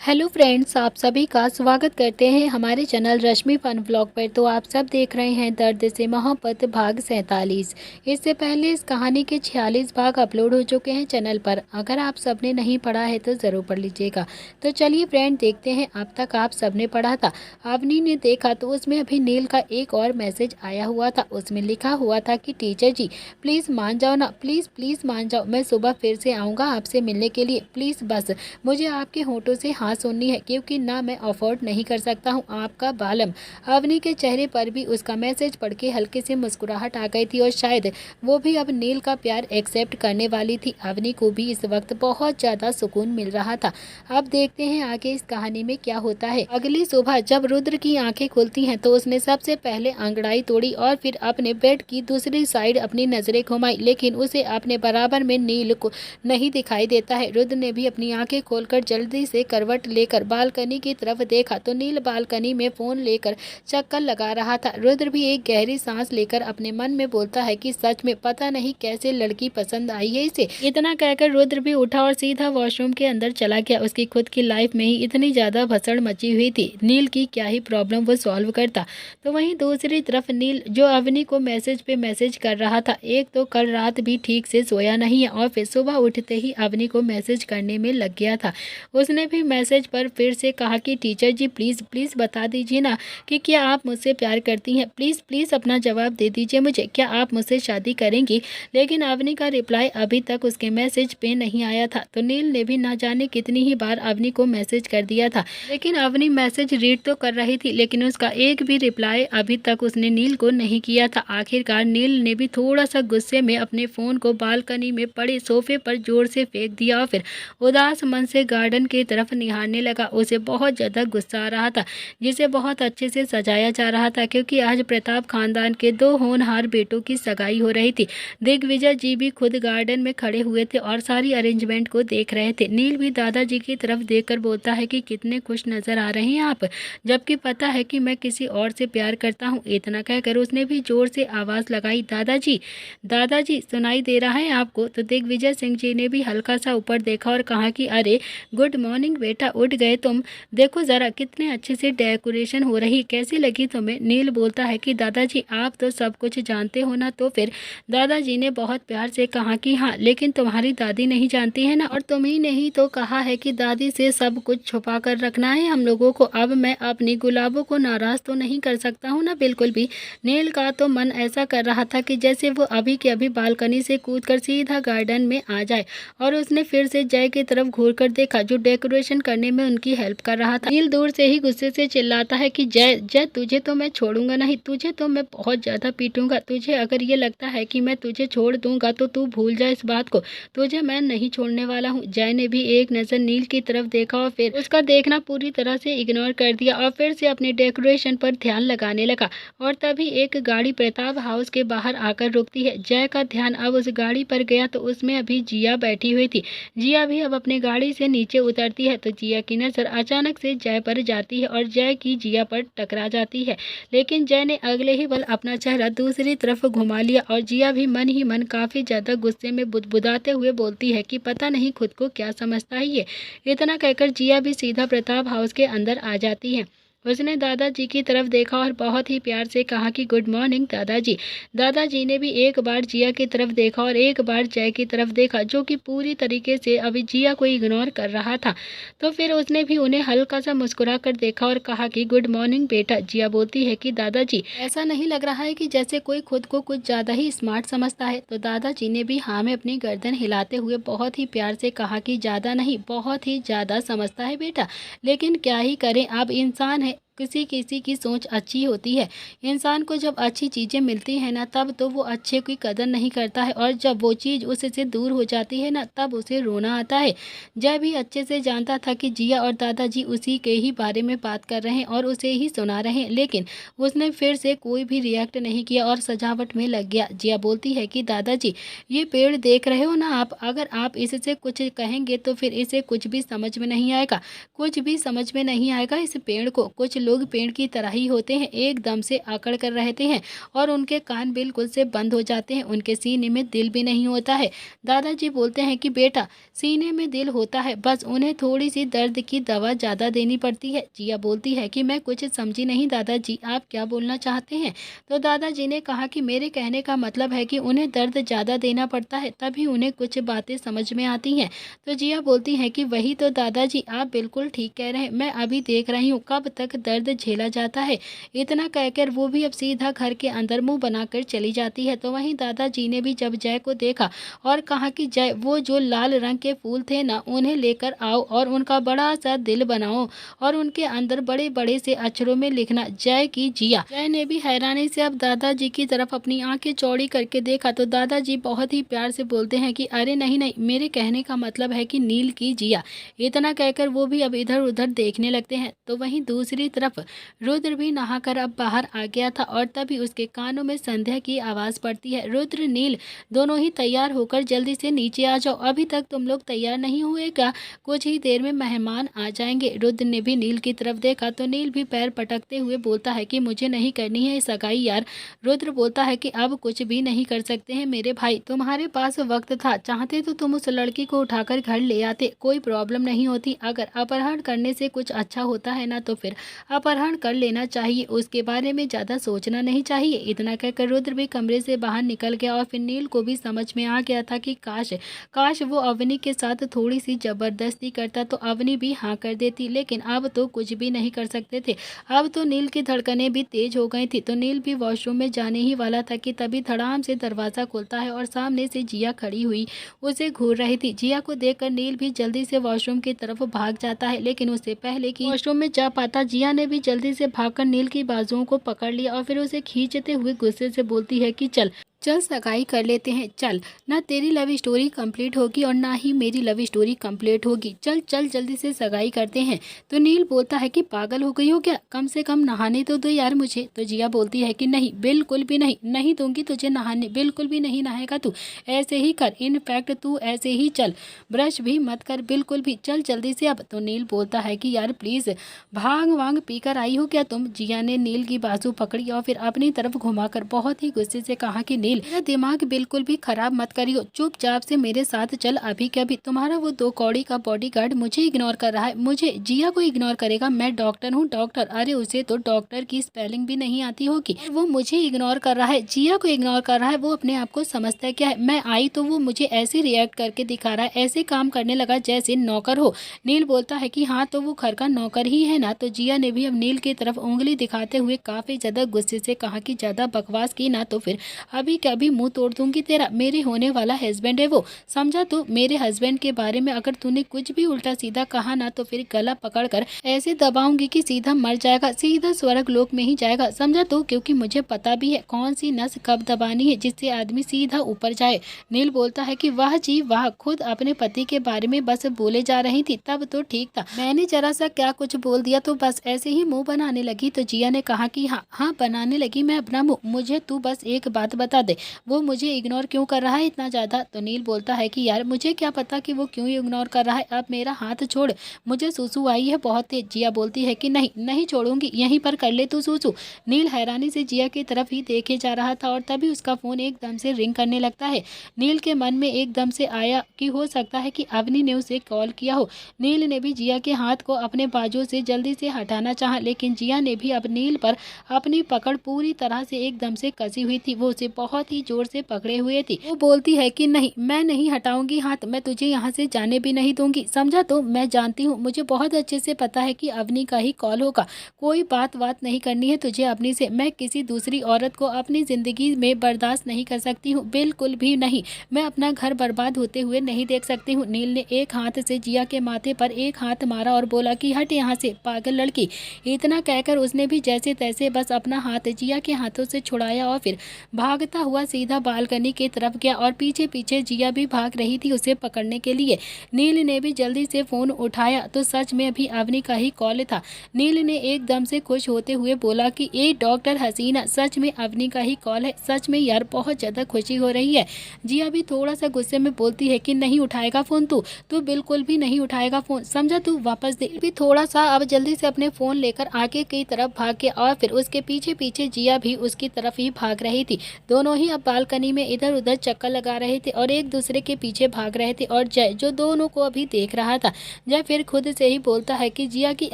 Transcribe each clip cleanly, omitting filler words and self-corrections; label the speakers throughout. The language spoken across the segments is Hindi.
Speaker 1: हेलो फ्रेंड्स, आप सभी का स्वागत करते हैं हमारे चैनल रश्मि फन व्लॉग पर। तो आप सब देख रहे हैं दर्द से मोहब्बत भाग 47। इससे पहले इस कहानी के 46 भाग अपलोड हो चुके हैं चैनल पर। अगर आप सबने नहीं पढ़ा है तो ज़रूर पढ़ लीजिएगा। तो चलिए फ्रेंड, देखते हैं अब तक आप सबने पढ़ा था। अवनी ने देखा तो उसमें अभी नील का एक और मैसेज आया हुआ था। उसमें लिखा हुआ था कि टीचर जी प्लीज़ मान जाओ ना, प्लीज़ प्लीज़ मान जाओ। मैं सुबह फिर से आऊँगा आपसे मिलने के लिए। प्लीज़ बस मुझे आपके होठों से हाँ सुननी है, क्योंकि ना मैं अफोर्ड नहीं कर सकता हूँ आपका बालम। अवनी के चेहरे पर भी उसका मैसेज पढ़ के हल्की सी मुस्कुराहट आ गई थी और शायद वो भी अब नील का प्यार एक्सेप्ट करने वाली थी। अवनी को भी इस वक्त बहुत ज़्यादा सुकून मिल रहा था। अब देखते हैं आगे इस कहानी में क्या होता है। अगली सुबह जब रुद्र की आंखें खुलती हैं तो उसने सबसे पहले अंगड़ाई तोड़ी और फिर अपने बेड की दूसरी साइड अपनी नजरें घुमाई, लेकिन उसे अपने बराबर में नील को नहीं दिखाई देता है। रुद्र ने भी अपनी आंखें खोलकर जल्दी से करवट लेकर बालकनी की तरफ देखा तो नील बालकनी में फोन लेकर चक्कर लगा रहा था। रुद्र भी एक गहरी सांस लेकर अपने मन में बोलता है कि सच में पता नहीं कैसे लड़की पसंद आई है इसे। इतना कहकर रुद्र भी उठा और सीधा वॉशरूम के अंदर चला गया। उसकी खुद की लाइफ में ही इतनी ज्यादा भसड़ मची हुई थी, नील की क्या ही प्रॉब्लम वो सॉल्व करता। तो वहीं दूसरी तरफ नील जो अवनी को मैसेज पे मैसेज कर रहा था। एक तो कल रात भी ठीक से सोया नहीं है और फिर सुबह उठते ही अवनी को मैसेज करने में लग गया था। उसने भी मैसेज पर फिर से कहा कि टीचर जी प्लीज़ प्लीज़ बता दीजिए ना कि क्या आप मुझसे प्यार करती हैं। प्लीज़ प्लीज़ अपना जवाब दे दीजिए मुझे, क्या आप मुझसे शादी करेंगी। लेकिन अवनी का रिप्लाई अभी तक उसके मैसेज पे नहीं आया था। तो नील ने भी ना जाने कितनी ही बार अवनी को मैसेज कर दिया था, लेकिन अवनी मैसेज रीड तो कर रही थी, लेकिन उसका एक भी रिप्लाई अभी तक उसने नील को नहीं किया था। आखिरकार नील ने भी थोड़ा सा गुस्से में अपने फ़ोन को बालकनी में पड़े सोफे पर जोर से फेंक दिया और फिर उदास मन से गार्डन की तरफ निहारने लगा। उसे बहुत ज़्यादा गुस्सा आ रहा था, जिसे बहुत अच्छे से सजाया जा रहा था, क्योंकि आज प्रताप खानदान के दो होनहार बेटों की सगाई हो रही थी। दिग्विजय जी भी खुद गार्डन में खड़े हुए थे और सारी अरेंजमेंट को देख रहे थे। नील भी दादाजी की तरफ देखकर बोलता है कि कितने खुश नजर आ रहे हैं आप, जबकि पता है कि मैं किसी और से प्यार करता हूँ। इतना कहकर उसने भी जोर से आवाज़ लगाई, दादाजी दादाजी सुनाई दे रहा है आपको। तो दिग्विजय सिंह जी ने भी हल्का सा ऊपर देखा और कहा कि अरे गुड मॉर्निंग बेटा, उठ गए तुम। देखो ज़रा कितने अच्छे से डेकोरेशन हो रही, कैसी लगी तुम्हें। नील बोलता है कि दादाजी आप तो सब कुछ जानते हो ना। तो फिर दादाजी ने बहुत प्यार से कहा कि हाँ, लेकिन तुम्हारी दादी नहीं जानती है ना, और तुम्ही ने ही तो कहा है कि दादी से सब कुछ छुपा कर रखना है हम लोगों को। अब मैं अपनी गुलाबों को नाराज़ तो नहीं कर सकता हूँ ना, बिल्कुल भी। नील का तो मन ऐसा कर रहा था कि जैसे वो अभी के अभी बालकनी से कूदकर सीधा गार्डन में आ जाए। और उसने फिर से जय की तरफ घूरकर देखा, जो डेकोरेशन करने में उनकी हेल्प कर रहा था। नील दूर से ही गुस्से से चिल्लाता है कि जय जय तुझे तो मैं छोड़ूंगा नहीं, तुझे तो मैं बहुत ज़्यादा पीटूंगा। तुझे अगर ये लगता है कि मैं तुझे छोड़ दूंगा तो तू भूल जा इस बात को, तुझे मैं नहीं छोड़ने वाला हूँ। जय ने भी एक नज़र नील की तरफ देखा और फिर उसका देखना पूरी तरह से इग्नोर कर दिया और फिर से अपने डेकोरेशन पर ध्यान लगाने लगा। और तभी एक गाड़ी प्रताप हाउस के बाहर आकर रुकती है। जय का ध्यान अब उस गाड़ी पर गया तो उसमें अभी जिया बैठी हुई थी। जिया भी अब अपनी गाड़ी से नीचे उतरती है तो जिया की नज़र अचानक से जय पर जाती है और जय की जिया पर टकरा जाती है। लेकिन जय ने अगले ही पल अपना चेहरा दूसरी तरफ घुमा लिया और जिया भी मन ही मन काफ़ी ज़्यादा गुस्से में बुदबुदाते हुए बोलती है कि पता नहीं खुद को क्या समझता है ये। इतना कहकर जिया भी सीधा प्रताप हाउस के अंदर आ जाती है। उसने दादाजी की तरफ देखा और बहुत ही प्यार से कहा कि गुड मॉर्निंग दादाजी। दादाजी ने भी एक बार जिया की तरफ देखा और एक बार जय की तरफ देखा, जो कि पूरी तरीके से अभी जिया को इग्नोर कर रहा था। तो फिर उसने भी उन्हें हल्का सा मुस्कुरा कर देखा और कहा कि गुड मॉर्निंग बेटा। जिया बोलती है कि दादाजी ऐसा नहीं लग रहा है कि जैसे कोई खुद को कुछ ज़्यादा ही स्मार्ट समझता है। तो दादाजी ने भी हाँ में अपनी गर्दन हिलाते हुए बहुत ही प्यार से कहा कि ज़्यादा नहीं, बहुत ही ज़्यादा समझता है बेटा, लेकिन क्या ही करें, अब इंसान है, किसी किसी की सोच अच्छी होती है। इंसान को जब अच्छी चीज़ें मिलती हैं ना, तब तो वो अच्छे की कदर नहीं करता है, और जब वो चीज़ उससे दूर हो जाती है ना, तब उसे रोना आता है। जय भी अच्छे से जानता था कि जिया और दादाजी उसी के ही बारे में बात कर रहे हैं और उसे ही सुना रहे हैं, लेकिन उसने फिर से कोई भी रिएक्ट नहीं किया और सजावट में लग गया। जिया बोलती है कि दादाजी ये पेड़ देख रहे हो ना आप, अगर आप इससे कुछ कहेंगे तो फिर इसे कुछ भी समझ में नहीं आएगा, कुछ भी समझ में नहीं आएगा इस पेड़ को। कुछ लोग पेड़ की तरह ही होते हैं, एकदम से अकड़ कर रहते हैं और उनके कान बिल्कुल से बंद हो जाते हैं, उनके सीने में दिल भी नहीं होता है। दादाजी बोलते हैं कि बेटा, सीने में दिल होता है, बस उन्हें थोड़ी सी दर्द की दवा ज़्यादा देनी पड़ती है। जिया बोलती है कि मैं कुछ समझी नहीं दादाजी, आप क्या बोलना चाहते हैं? तो दादाजी ने कहा कि मेरे कहने का मतलब है कि उन्हें दर्द ज़्यादा देना पड़ता है, तभी उन्हें कुछ बातें समझ में आती हैं। तो जिया बोलती है कि वही तो दादाजी, आप बिल्कुल ठीक कह रहे हैं, मैं अभी देख रही हूँ कब तक दर्द झेला जाता है। इतना कहकर वो भी अब सीधा घर के अंदर मुंह बनाकर चली जाती है। तो वहीं दादाजी ने भी जब जय को देखा और कहा कि जय, वो जो लाल रंग के फूल थे ना, उन्हें लेकर आओ और उनका बड़ा सा दिल बनाओ और उनके अंदर बड़े बड़े से अक्षरों में लिखना, जय की जिया। जय ने भी हैरानी से अब दादाजी की तरफ अपनी आंखें चौड़ी करके देखा तो दादाजी बहुत ही प्यार से बोलते हैं कि अरे नहीं नहीं, मेरे कहने का मतलब है कि नील की जिया। इतना कहकर वो भी अब इधर उधर देखने लगते हैं। तो वहीं दूसरी तरफ रुद्र भी नहाकर अब बाहर आ गया था और तभी उसके कानों में संध्या की आवाज़ पड़ती है, रुद्र, नील, दोनों ही तैयार होकर जल्दी से नीचे आ जाओ, अभी तक तुम लोग तैयार नहीं हुएगा, कुछ ही देर में मेहमान आ जाएंगे। रुद्र ने भी नील की तरफ देखा तो नील भी पैर पटकते हुए बोलता है कि मुझे नहीं करनी है सगाई यार। रुद्र बोलता है कि अब कुछ भी नहीं कर सकते हैं मेरे भाई, तुम्हारे पास वक्त था, चाहते तो तुम उस लड़की को उठाकर घर ले आते, कोई प्रॉब्लम नहीं होती। अगर अपहरण करने से कुछ अच्छा होता है ना तो फिर अपहरण कर लेना चाहिए, उसके बारे में ज़्यादा सोचना नहीं चाहिए। इतना कहकर रुद्र भी कमरे से बाहर निकल गया और फिर नील को भी समझ में आ गया था कि काश वो अवनी के साथ थोड़ी सी ज़बरदस्ती करता तो अवनी भी हाँ कर देती, लेकिन अब तो कुछ भी नहीं कर सकते थे। अब तो नील की धड़कनें भी तेज हो गई थी। तो नील भी वॉशरूम में जाने ही वाला था कि तभी धड़ाम से दरवाज़ा खुलता है और सामने से जिया खड़ी हुई उसे घूर रही थी। जिया को देखकर नील भी जल्दी से वॉशरूम की तरफ भाग जाता है, लेकिन उससे पहले कि वॉशरूम में जा पाता, जिया ने भी जल्दी से भागकर नील की बाजुओं को पकड़ लिया और फिर उसे खींचते हुए गुस्से से बोलती है कि चल चल सगाई कर लेते हैं, चल, ना तेरी लव स्टोरी कंप्लीट होगी और ना ही मेरी लव स्टोरी कंप्लीट होगी, चल चल जल्दी से सगाई करते हैं। तो नील बोलता है कि पागल हो गई हो क्या, कम से कम नहाने तो दो यार मुझे। तो जिया बोलती है कि नहीं, बिल्कुल भी नहीं, नहीं दूंगी तुझे नहाने, बिल्कुल भी नहीं नहाएगा तू, ऐसे ही कर, इनफैक्ट तू ऐसे ही चल, ब्रश भी मत कर बिल्कुल भी, चल जल्दी से अब। तो नील बोलता है कि यार प्लीज़, भांग वांग पीकर आई हो क्या तुम। जिया ने नील की बाजू पकड़ी और फिर अपनी तरफ घुमाकर बहुत ही गुस्से से कहा कि नील, मेरा दिमाग बिल्कुल भी खराब मत करियो, चुपचाप से मेरे साथ चल अभी के अभी। तुम्हारा वो 2 कौड़ी का बॉडीगार्ड मुझे इग्नोर कर रहा है, मुझे, जिया को इग्नोर करेगा, मैं डॉक्टर हूँ डॉक्टर, अरे उसे तो डॉक्टर की स्पेलिंग भी नहीं आती होगी, वो मुझे इग्नोर कर रहा है, जिया को इग्नोर कर रहा है, वो अपने आप को समझता है क्या है, मैं आई तो वो मुझे ऐसे रिएक्ट करके दिखा रहा है, ऐसे काम करने लगा जैसे नौकर हो। नील बोलता है कि हाँ तो वो घर का नौकर ही है ना। तो जिया ने भी अब नील की तरफ उंगली दिखाते हुए काफी ज्यादा गुस्से से कहा कि ज्यादा बकवास की ना तो फिर अभी क्या भी मुंह तोड़ दूंगी तेरा, मेरे होने वाला हस्बैंड है वो, समझा तू। मेरे हस्बैंड के बारे में अगर तूने कुछ भी उल्टा सीधा कहा ना तो फिर गला पकड़कर ऐसे दबाऊंगी कि सीधा मर जाएगा, सीधा स्वर्ग लोक में ही जाएगा, समझा तू, क्योंकि मुझे पता भी है कौन सी नस कब दबानी है जिससे आदमी सीधा ऊपर जाए। नील बोलता है कि वाह जी वाह, खुद अपने पति के बारे में बस बोले जा रही थी, तब तो ठीक था, मैंने जरा सा क्या कुछ बोल दिया तो बस ऐसे ही मुंह बनाने लगी। तो जिया ने कहा कि हाँ हाँ बनाने लगी मैं अपना मुंह, मुझे तू बस एक बात बता दे, वो मुझे इग्नोर क्यों कर रहा है इतना ज़्यादा। तो नील बोलता है कि यार मुझे क्या पता कि वो क्यों इग्नोर कर रहा है, अब मेरा हाथ छोड़, मुझे सूसू आई है बहुत तेज। जिया बोलती है कि नहीं नहीं छोड़ूंगी, यहीं पर कर ले तू सूसू। नील हैरानी से जिया की तरफ ही देखे जा रहा था और तभी उसका फ़ोन एकदम से रिंग करने लगता है। नील के मन में एकदम से आया कि हो सकता है कि अवनी ने उसे कॉल किया हो। नील ने भी जिया के हाथ को अपने बाजू से जल्दी से हटाना चाहा, लेकिन जिया ने भी अब नील पर अपनी पकड़ पूरी तरह से एकदम से कसी हुई थी, वो उसे बहुत ही जोर से पकड़े हुए थी। वो बोलती है कि नहीं मैं नहीं हटाऊंगी हाथ, मैं तुझे यहाँ से जाने भी नहीं दूंगी, समझा। तो मैं जानती हूँ, मुझे बहुत अच्छे से पता है कि अवनी का ही कॉल होगा, कोई बात नहीं करनी है तुझे अवनी से, मैं किसी दूसरी औरत को अपनी जिंदगी में बर्दाश्त नहीं कर सकती हूँ, बिल्कुल भी नहीं, मैं अपना घर बर्बाद होते हुए नहीं देख सकती हूँ। नील ने एक हाथ से जिया के माथे पर एक हाथ मारा और बोला कि हट यहाँ से पागल लड़की। इतना कहकर उसने भी जैसे तैसे बस अपना हाथ जिया के हाथों से छुड़ाया और फिर भागता हुआ सीधा बालकनी की तरफ गया और पीछे पीछे जिया भी भाग रही थी उसे पकड़ने के लिए। नील ने भी जल्दी से फोन उठाया तो सच में अभी अवनी का ही कॉल था। नील ने एकदम से खुश होते हुए बोला कि ए डॉक्टर हसीना, सच में अवनी का ही कॉल है। सच में यार बहुत ज्यादा खुशी हो रही है। जिया भी थोड़ा सा गुस्से में बोलती है कि नहीं उठाएगा फोन तू बिल्कुल भी नहीं उठाएगा फोन, समझा, तू वापस दे। भी थोड़ा सा अब जल्दी से अपने फोन लेकर आगे की तरफ भाग गया और फिर उसके पीछे पीछे जिया भी उसकी तरफ ही भाग रही थी। दोनों ही अब बालकनी में इधर उधर चक्कर लगा रहे थे और एक दूसरे के पीछे भाग रहे थे। और जय जो दोनों को अभी देख रहा था, जय फिर खुद से ही बोलता है कि जिया की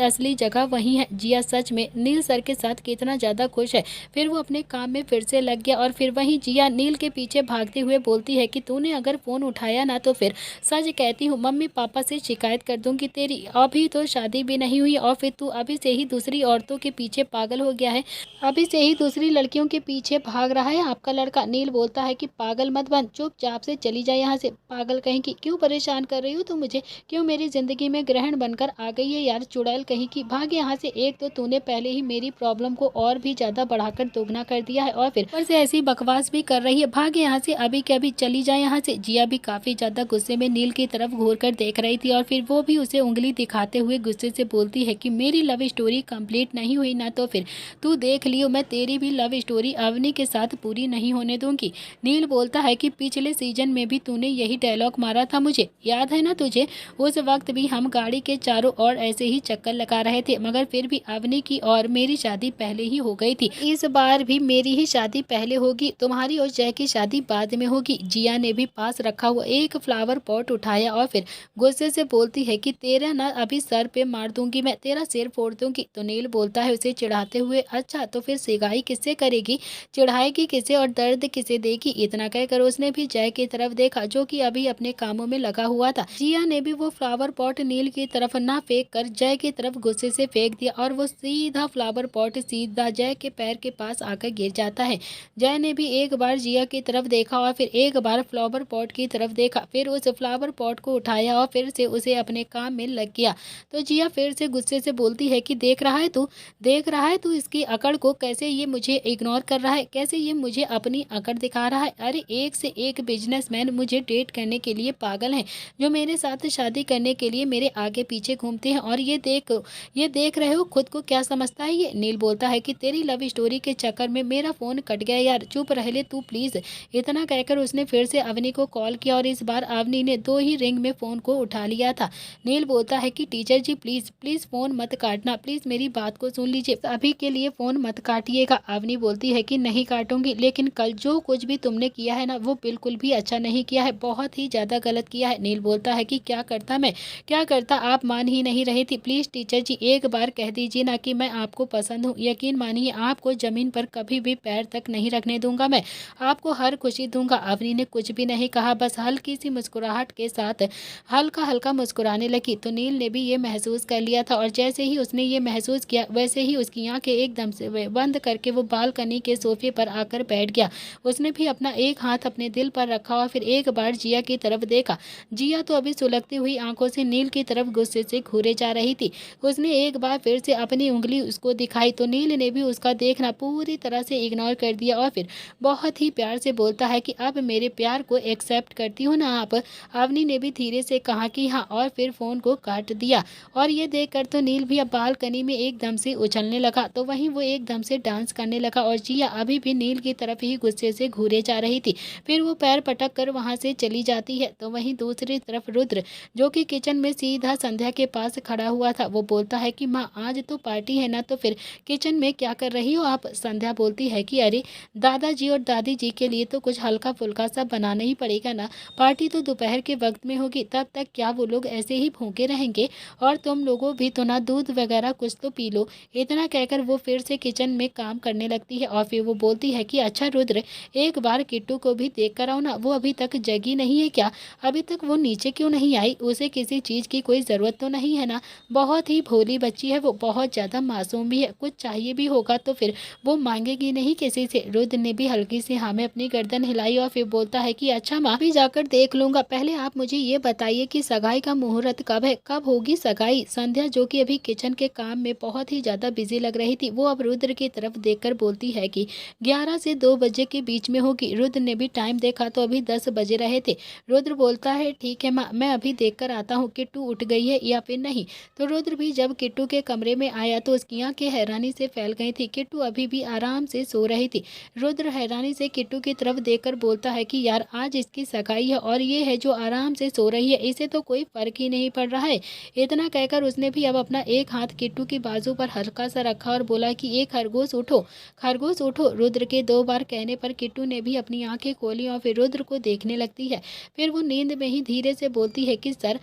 Speaker 1: असली जगह वही है। जिया सच में नील सर के साथ कितना ज्यादा खुश है। फिर वो अपने काम में फिर से लग गया और फिर वही जिया नील के पीछे भागते हुए बोलती है कि तूने अगर फोन उठाया ना तो फिर सच कहती हूँ मम्मी पापा से शिकायत कर दूंगी तेरी। अभी तो शादी भी नहीं हुई और फिर तू अभी से ही दूसरी औरतों के पीछे पागल हो गया है, अभी से ही दूसरी लड़कियों के पीछे भाग रहा है आपका लड़का। नील बोलता है कि पागल मत बन, चुपचाप से चली जाए यहाँ से, पागल कहीं की। क्यों परेशान कर रही हो तुम मुझे, क्यों मेरी जिंदगी में ग्रहण बनकर आ गई है यार, चुड़ैल कहीं की, भाग यहाँ से। एक तो तूने पहले ही मेरी प्रॉब्लम को और भी ज्यादा बढ़ाकर दोगुना कर दिया है और फिर ऊपर से ऐसी बकवास भी कर रही है, भाग यहाँ से अभी के अभी, चली जाए यहाँ से। जिया भी काफी ज्यादा गुस्से में नील की तरफ घूर कर देख रही थी और फिर वो भी उसे उंगली दिखाते हुए गुस्से से बोलती है कि मेरी लव स्टोरी कंप्लीट नहीं हुई ना तो फिर तू देख लियो, मैं तेरी भी लव स्टोरी अवनी के साथ पूरी नहीं होने दूंगी। नील बोलता है कि पिछले सीजन में भी तूने यही डायलॉग मारा था, मुझे याद है ना तुझे, उस वक्त भी हम गाड़ी के चारों ओर ऐसे ही चक्कर लगा रहे थे मगर फिर भी अवनी की और मेरी शादी पहले ही हो गई थी। इस बार भी मेरी ही शादी पहले होगी, तुम्हारी और जय की शादी बाद में होगी। जिया ने भी पास रखा हुआ एक फ्लावर पॉट उठाया और फिर गुस्से से बोलती है कि तेरा ना अभी सर पे मार दूंगी, मैं तेरा सिर फोड़ दूंगी। तो नील बोलता है उसे चिढ़ाते हुए, अच्छा तो फिर सिगाई किससे करेगी, चिढ़ाएगी किसे और दर्द किसे देगी। इतना कहकर उसने भी जय की तरफ देखा जो कि अभी अपने कामों में लगा हुआ था। जिया ने भी वो फ्लावर पॉट नील की तरफ ना फेंक कर जय की तरफ गुस्से से फेंक दिया और वो सीधा फ्लावर पॉट सीधा जय के पैर के पास आकर गिर जाता है। जय ने भी एक बार जिया की तरफ देखा और फिर एक बार फ्लावर पॉट की तरफ देखा, फिर उस फ्लावर पॉट को उठाया और फिर से उसे अपने काम में लग गया। तो जिया फिर से गुस्से से बोलती है कि देख रहा है तू इसकी अकड़ को, कैसे ये मुझे इग्नोर कर रहा है, कैसे ये मुझे अपनी अकड़ दिखा रहा है। अरे एक से एक बिजनेसमैन मुझे डेट करने के लिए पागल हैं, जो मेरे साथ शादी करने के लिए मेरे आगे पीछे घूमते हैं और ये देख रहे हो खुद को क्या समझता है ये। नील बोलता है कि तेरी लव स्टोरी के चक्कर में मेरा फोन कट गया यार, चुप रह ले तू प्लीज। इतना कहकर उसने फिर से अवनी को कॉल किया और इस बार अवनी ने 2 ही रिंग में फोन को उठा लिया था। नील बोलता है कि टीचर जी प्लीज फोन मत काटना, प्लीज मेरी बात को सुन लीजिए, अभी के लिए फोन मत काटिएगा। अवनी बोलती है कि नहीं काटूंगी, लेकिन कल जो कुछ भी तुमने किया है ना वो बिल्कुल भी अच्छा नहीं किया है, बहुत ही ज्यादा गलत किया है। नील बोलता है कि क्या करता, आप मान ही नहीं रही थी, प्लीज टीचर जी एक बार कह दीजिए ना कि मैं आपको पसंद हूँ, यकीन मानिए आपको जमीन पर कभी भी पैर तक नहीं रखने दूंगा, मैं आपको हर खुशी दूंगा। अवनी ने कुछ भी नहीं कहा, बस हल्की सी मुस्कुराहट के साथ हल्का हल्का मुस्कुराने लगी। तो नील ने भी ये महसूस कर लिया था और जैसे ही उसने ये महसूस किया वैसे ही उसकी आंखें एकदम से बंद करके वो बालकनी के सोफे पर आकर बैठ गया। उसने भी अपना एक हाथ अपने दिल पर रखा और फिर एक बार जिया की तरफ देखा। जिया तो अभी सुलगती हुई आंखों से नील की तरफ गुस्से से घूरे जा रही थी। उसने एक बार फिर से अपनी उंगली उसको दिखाई तो नील ने भी उसका देखना पूरी तरह से इग्नोर कर दिया और फिर बहुत ही प्यार से बोलता है कि अब मेरे प्यार को एक्सेप्ट करती हो ना आप। अवनी ने भी धीरे से कहा कि हाँ और फिर फोन को काट दिया। और ये देखकर तो नील भी अब बालकनी में एकदम से उछलने लगा, तो वहीं वो एकदम से डांस करने लगा और जिया अभी भी नील की तरफ ही गुस्से से घूरे जा रही थी। फिर वो पैर पटक कर वहां से चली जाती है। तो वहीं दूसरी तरफ रुद्र जो कि किचन में सीधा संध्या के पास खड़ा हुआ था, वो बोलता है कि माँ आज तो पार्टी है ना, तो फिर किचन में क्या कर रही हो आप। संध्या बोलती है कि अरे दादाजी और दादी जी के लिए तो कुछ हल्का फुल्का सा बनाना ही पड़ेगा ना, पार्टी तो दोपहर के वक्त में होगी, तब तक क्या वो लोग ऐसे ही भूखे रहेंगे, और तुम लोगों भी तो ना दूध वगैरह कुछ तो पी लो। इतना कहकर वो फिर से किचन में काम करने लगती है और फिर वो बोलती है कि अच्छा रुद्र एक बार किट्टू को भी देख कर आओ ना, वो अभी तक जगी नहीं है क्या, अभी तक वो नीचे क्यों नहीं आई, उसे किसी चीज की कोई जरूरत तो नहीं है ना, बहुत ही भोली बच्ची है वो, बहुत ज्यादा मासूम भी है, कुछ चाहिए भी होगा तो फिर वो मांगेगी नहीं किसी से। रुद्र ने भी हल्की से हाँ में अपनी गर्दन हिलाई और फिर बोलता है कि अच्छा माँ भी जाकर देख लूंगा, पहले आप मुझे ये बताइए कि सगाई का मुहूर्त कब है, कब होगी सगाई। संध्या जो कि अभी किचन के काम में बहुत ही ज्यादा बिजी लग रही थी, वो अब रुद्र की तरफ देखकर बोलती है कि 11 से 2 बजे बजे के बीच में होगी। रुद्र ने भी टाइम देखा तो अभी 10 बजे रहे थे। रुद्र बोलता है ठीक है माँ, मैं अभी देख कर आता हूँ किट्टू उठ गई है या फिर नहीं। तो रुद्र भी जब किट्टू के कमरे में आया तो उसकी आंखें हैरानी से फैल गई थी। किट्टू अभी भी आराम से सो रही थी। रुद्र हैरानी से किट्टू की तरफ देखकर बोलता है कि यार आज इसकी सगाई है और ये है जो आराम से सो रही है, इसे तो कोई फर्क ही नहीं पड़ रहा है। इतना कहकर उसने भी अब अपना एक हाथ किट्टू की बाजू पर हल्का सा रखा और बोला कि एक खरगोश उठो, खरगोश उठो। रुद्र के 2 बार कहने पर किट्टू ने भी अपनी आंखें खोली और फिर रुद्र को देखने लगती है। फिर वो नींद में ही धीरे से बोलती है कि सर